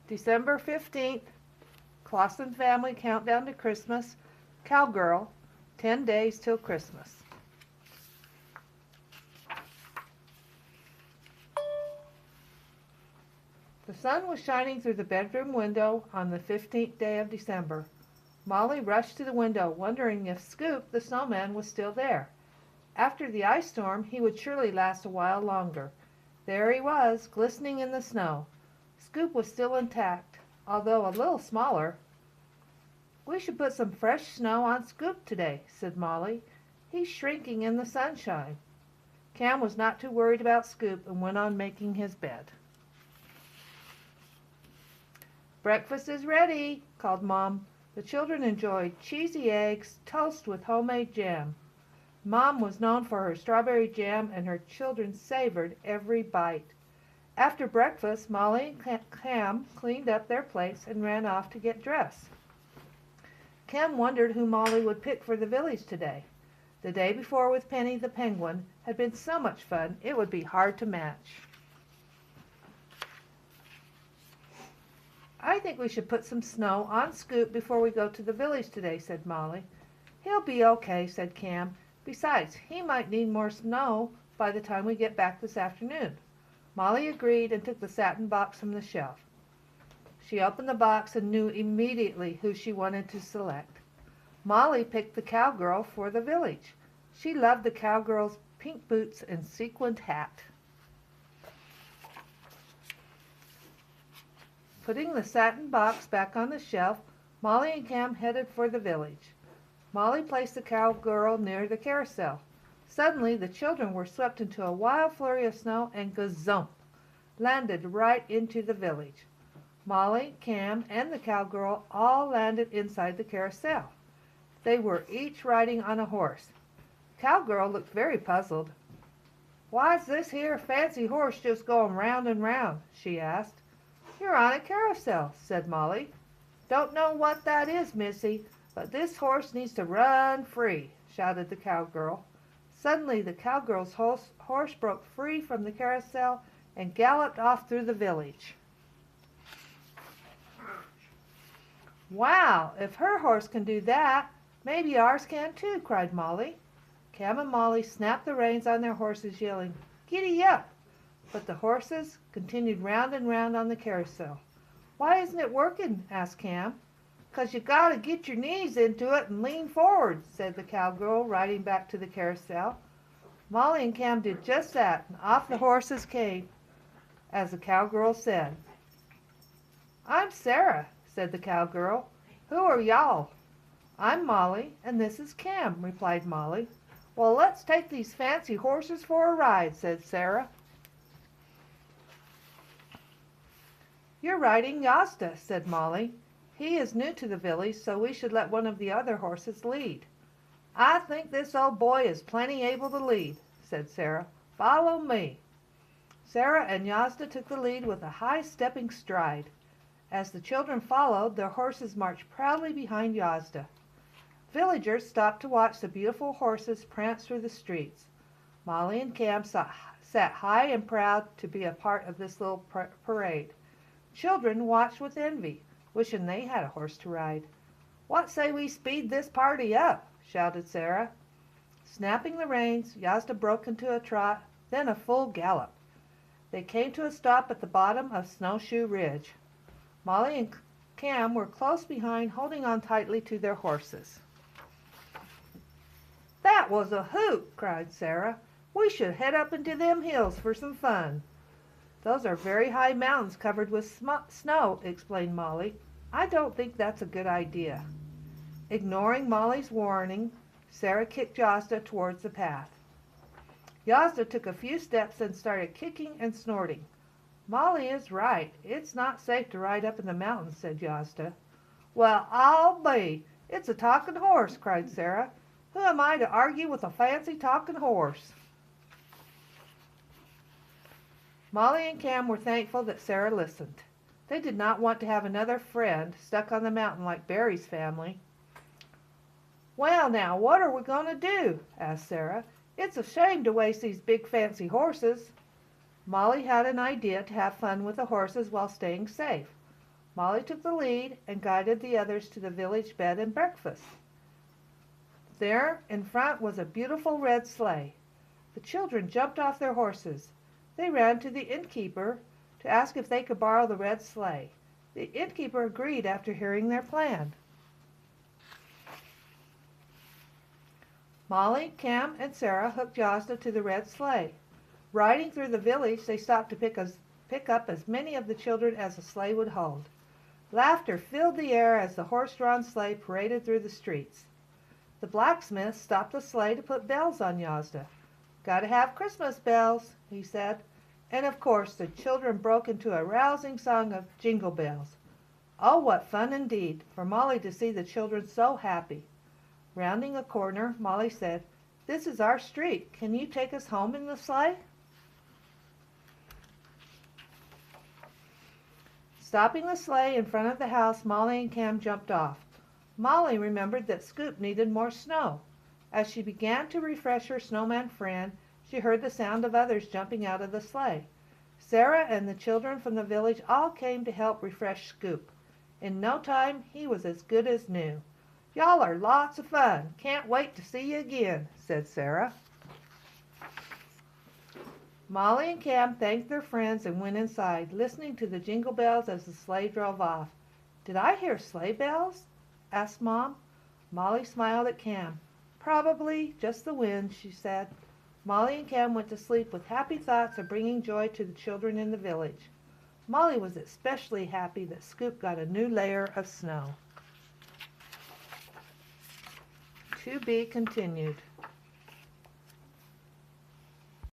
December 15th, Clausen family countdown to Christmas. Cowgirl, 10 days till Christmas. The sun was shining through the bedroom window on the 15th day of December. Molly rushed to the window, wondering if Scoop, the snowman, was still there. After the ice storm, he would surely last a while longer. There he was, glistening in the snow. Scoop was still intact, although a little smaller. "We should put some fresh snow on Scoop today," said Molly. "He's shrinking in the sunshine." Cam was not too worried about Scoop and went on making his bed. "Breakfast is ready," called Mom. The children enjoyed cheesy eggs, toast with homemade jam. Mom was known for her strawberry jam, and her children savored every bite. After breakfast, Molly and Cam cleaned up their plates and ran off to get dressed. Cam wondered who Molly would pick for the village today. The day before with Penny the penguin had been so much fun it would be hard to match. "I think we should put some snow on Scoop before we go to the village today," said Molly. "He'll be okay," said Cam. "Besides, he might need more snow by the time we get back this afternoon." Molly agreed and took the satin box from the shelf. She opened the box and knew immediately who she wanted to select. Molly picked the cowgirl for the village. She loved the cowgirl's pink boots and sequined hat. Putting the satin box back on the shelf, Molly and Cam headed for the village. Molly placed the cowgirl near the carousel. Suddenly, the children were swept into a wild flurry of snow and gazump, landed right into the village. Molly, Cam, and the cowgirl all landed inside the carousel. They were each riding on a horse. The cowgirl looked very puzzled. "Why's this here fancy horse just going round and round?" she asked. "You're on a carousel," said Molly. "Don't know what that is, Missy, but this horse needs to run free," shouted the cowgirl. Suddenly the cowgirl's horse broke free from the carousel and galloped off through the village. "Wow, if her horse can do that, maybe ours can too," cried Molly. Cam and Molly snapped the reins on their horses, yelling, "Giddy up!" But the horses continued round and round on the carousel. "Why isn't it working?" asked Cam. "'Cause you gotta get your knees into it and lean forward," said the cowgirl, riding back to the carousel. Molly and Cam did just that, and off the horses came, as the cowgirl said. "I'm Sarah," said the cowgirl. "Who are y'all?" "I'm Molly, and this is Cam," replied Molly. "Well, let's take these fancy horses for a ride," said Sarah. "You're riding Yazda," said Molly. "He is new to the village, so we should let one of the other horses lead." "I think this old boy is plenty able to lead," said Sarah. "Follow me." Sarah and Yazda took the lead with a high-stepping stride. As the children followed, their horses marched proudly behind Yazda. Villagers stopped to watch the beautiful horses prance through the streets. Molly and Cam sat high and proud to be a part of this little parade. Children watched with envy, wishing they had a horse to ride. "What say we speed this party up?" shouted Sarah. Snapping the reins, Yazda broke into a trot, then a full gallop. They came to a stop at the bottom of Snowshoe Ridge. Molly and Cam were close behind, holding on tightly to their horses. "That was a hoot!" cried Sarah. "We should head up into them hills for some fun." "Those are very high mountains covered with snow," explained Molly. "I don't think that's a good idea." Ignoring Molly's warning, Sarah kicked Yazda towards the path. Yazda took a few steps and started kicking and snorting. "Molly is right. It's not safe to ride up in the mountains," said Yazda. "Well, I'll be! It's a talking horse!" cried Sarah. "Who am I to argue with a fancy talking horse?" Molly and Cam were thankful that Sarah listened. They did not want to have another friend stuck on the mountain like Barry's family. "Well, now, what are we going to do?" asked Sarah. "It's a shame to waste these big fancy horses." Molly had an idea to have fun with the horses while staying safe. Molly took the lead and guided the others to the village bed and breakfast. There in front was a beautiful red sleigh. The children jumped off their horses. They ran to the innkeeper to ask if they could borrow the red sleigh. The innkeeper agreed after hearing their plan. Molly, Cam, and Sarah hooked Yazda to the red sleigh. Riding through the village, they stopped to pick up as many of the children as the sleigh would hold. Laughter filled the air as the horse-drawn sleigh paraded through the streets. The blacksmith stopped the sleigh to put bells on Yazda. "Gotta have Christmas bells," he said. And of course the children broke into a rousing song of Jingle Bells. Oh, what fun indeed for Molly to see the children so happy. Rounding a corner, Molly said, "This is our street. Can you take us home in the sleigh?" Stopping the sleigh in front of the house, Molly and Cam jumped off. Molly remembered that Scoop needed more snow. As she began to refresh her snowman friend, she heard the sound of others jumping out of the sleigh. Sarah and the children from the village all came to help refresh Scoop. In no time, he was as good as new. "Y'all are lots of fun. Can't wait to see you again," said Sarah. Molly and Cam thanked their friends and went inside, listening to the jingle bells as the sleigh drove off. "Did I hear sleigh bells?" asked Mom. Molly smiled at Cam. "Probably just the wind," she said. Molly and Cam went to sleep with happy thoughts of bringing joy to the children in the village. Molly was especially happy that Scoop got a new layer of snow. To be continued.